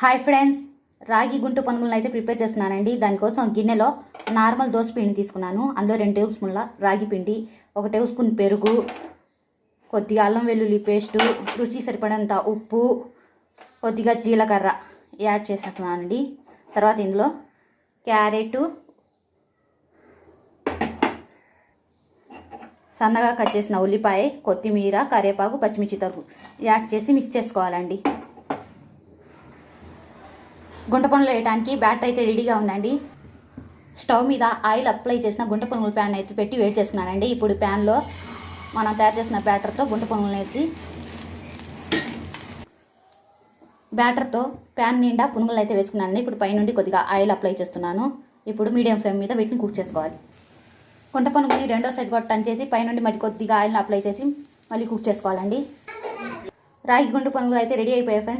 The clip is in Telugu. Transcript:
హాయ్ ఫ్రెండ్స్, రాగి గుంటు పనులను అయితే ప్రిపేర్ చేస్తున్నానండి. దానికోసం గిన్నెలో నార్మల్ దోశ పిండి తీసుకున్నాను. అందులో 2 టేబుల్ స్పూన్ల రాగి పిండి, 1 టేబుల్ స్పూన్ పెరుగు, కొద్దిగా అల్లం వెల్లుల్లి పేస్టు, రుచి సరిపడంత ఉప్పు, కొద్దిగా జీలకర్ర యాడ్ చేస్తున్నానండి. తర్వాత ఇందులో క్యారెట్, సన్నగా కట్ చేసిన ఉల్లిపాయ, కొత్తిమీర, కరివేపాకు, పచ్చిమిర్చి తరుగు యాడ్ చేసి మిక్స్ చేసుకోవాలండి. గుంట పనులు వేయడానికి బ్యాటర్ అయితే రెడీగా ఉందండి. స్టవ్ మీద ఆయిల్ అప్లై చేసిన గుంట పనుల ప్యాన్ అయితే పెట్టి వేడి చేస్తున్నానండి. ఇప్పుడు ప్యాన్లో మనం తయారు చేసిన బ్యాటర్తో గుంట పనులను వేసి బ్యాటర్తో ప్యాన్ నిండా పునుగులు అయితే వేసుకున్నానండి. ఇప్పుడు పైనుండి కొద్దిగా ఆయిల్ అప్లై చేస్తున్నాను. ఇప్పుడు మీడియం ఫ్లేమ్ మీద వీటిని కుక్ చేసుకోవాలి. గుంట పనుగుని రెండో సైడ్ కూడా టర్న్ చేసి పైనుండి మరి కొద్దిగా ఆయిల్ని అప్లై చేసి మళ్ళీ కుక్ చేసుకోవాలండి. రాగి గుంట పనుగులు అయితే రెడీ అయిపోయాయి ఫ్రెండ్స్.